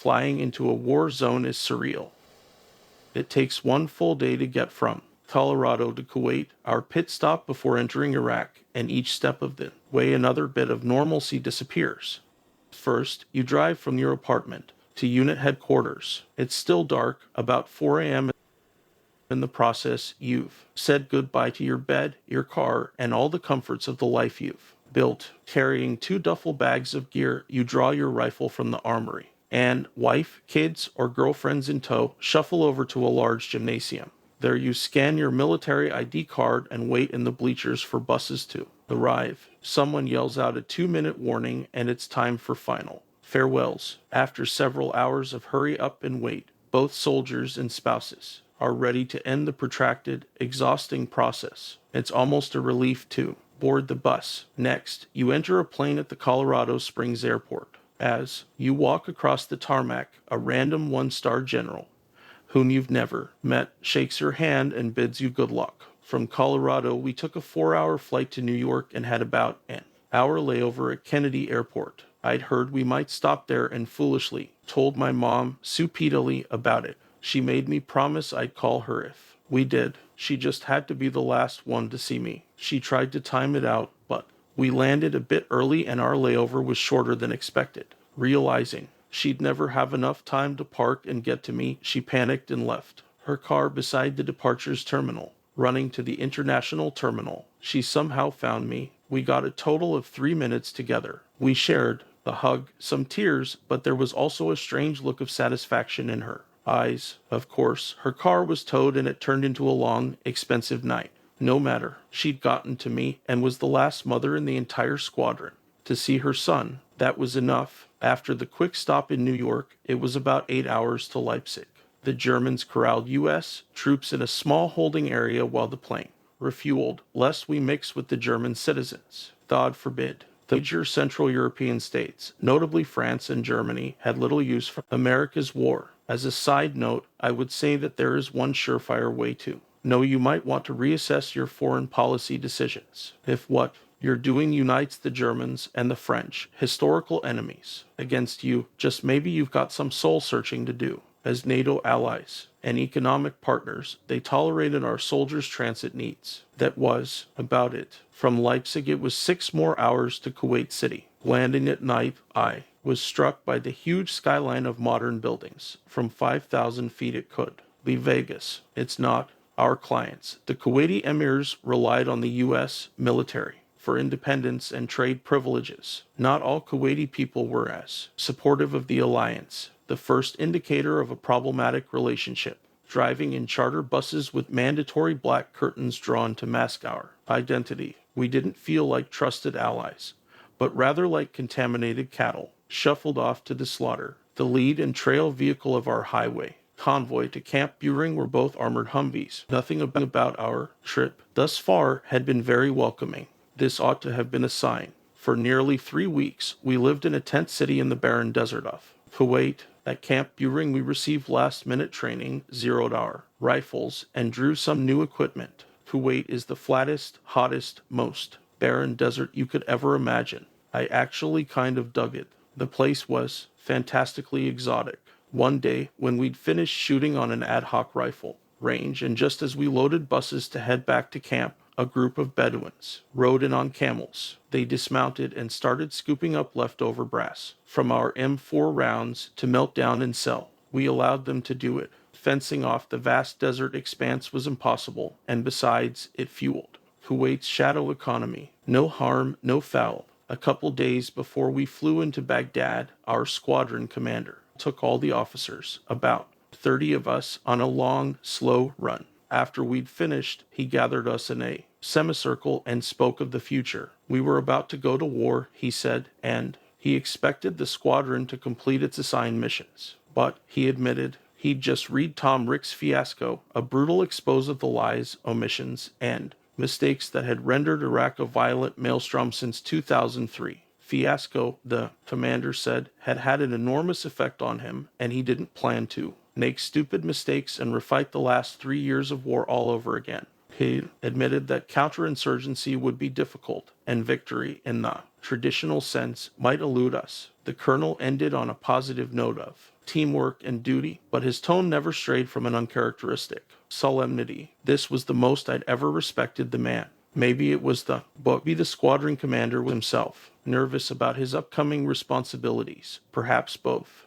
flying into a war zone is surreal. It takes one full day to get from Colorado to Kuwait, our pit stop before entering Iraq, and each step of the way another bit of normalcy disappears. First, you drive from your apartment to unit headquarters. It's still dark, about 4 a.m. In the process, you've said goodbye to your bed, your car, and all the comforts of the life you've built. Carrying 2 duffel bags of gear, you draw your rifle from the armory, and wife, kids, or girlfriends in tow shuffle over to a large gymnasium. There you scan your military ID card and wait in the bleachers for buses to arrive. Someone yells out a 2-minute warning, and it's time for final farewells. After several hours of hurry up and wait, both soldiers and spouses are ready to end the protracted, exhausting process. It's almost a relief to board the bus. Next, you enter a plane at the Colorado Springs airport. As you walk across the tarmac, a random 1-star general, whom you've never met, shakes your hand and bids you good luck. From Colorado, we took a 4-hour flight to New York and had about an hour layover at Kennedy Airport. I'd heard we might stop there and foolishly told my mom stupidly about it. She made me promise I'd call her if we did. She just had to be the last one to see me. She tried to time it out, but we landed a bit early and our layover was shorter than expected. Realizing she'd never have enough time to park and get to me, she panicked and left her car beside the departures terminal. Running to the international terminal, she somehow found me. We got a total of 3 minutes together. We shared the hug, some tears, but there was also a strange look of satisfaction in her eyes. Of course, her car was towed and it turned into a long, expensive night. No matter, she'd gotten to me and was the last mother in the entire squadron to see her son. That was enough. After the quick stop in New York, it was about 8 hours to Leipzig. The Germans corralled U.S. troops in a small holding area while the plane refueled, lest we mix with the German citizens. God forbid. The major Central European states, notably France and Germany, had little use for America's war. As a side note, I would say that there is one surefire way to know you might want to reassess your foreign policy decisions. If what you're doing unites the Germans and the French, historical enemies, against you, just maybe you've got some soul searching to do. As NATO allies and economic partners, they tolerated our soldiers' transit needs. That was about it. From Leipzig, it was 6 more hours to Kuwait City. Landing at night, I was struck by the huge skyline of modern buildings. From 5,000 feet it could be Vegas. It's not our clients. The Kuwaiti emirs relied on the U.S. military for independence and trade privileges. Not all Kuwaiti people were as supportive of the alliance. The first indicator of a problematic relationship. Driving in charter buses with mandatory black curtains drawn to mask our identity. We didn't feel like trusted allies, but rather like contaminated cattle, shuffled off to the slaughter. The lead and trail vehicle of our highway convoy to Camp Buring were both armored Humvees. Nothing about our trip thus far had been very welcoming. This ought to have been a sign. For nearly 3 weeks, we lived in a tent city in the barren desert of Kuwait. At Camp Buring, we received last-minute training, zeroed our rifles, and drew some new equipment. Kuwait is the flattest, hottest, most barren desert you could ever imagine. I actually kind of dug it. The place was fantastically exotic. One day, when we'd finished shooting on an ad hoc rifle range, and just as we loaded buses to head back to camp, a group of Bedouins rode in on camels. They dismounted and started scooping up leftover brass from our M4 rounds to melt down and sell. We allowed them to do it. Fencing off the vast desert expanse was impossible, and besides, it fueled Kuwait's shadow economy. No harm, no foul. A couple days before we flew into Baghdad, our squadron commander took all the officers, about 30 of us, on a long, slow run. After we'd finished, he gathered us in a semicircle and spoke of the future. We were about to go to war, he said, and he expected the squadron to complete its assigned missions. But, he admitted, he'd just read Tom Rick's Fiasco, a brutal expose of the lies, omissions, and mistakes that had rendered Iraq a violent maelstrom since 2003. Fiasco, the commander said, had had an enormous effect on him, and he didn't plan to make stupid mistakes and refight the last 3 years of war all over again. He admitted that counterinsurgency would be difficult, and victory, in the traditional sense, might elude us. The colonel ended on a positive note of teamwork, and duty, but his tone never strayed from an uncharacteristic solemnity. This was the most I'd ever respected the man. Maybe it was the squadron commander himself, nervous about his upcoming responsibilities. Perhaps both.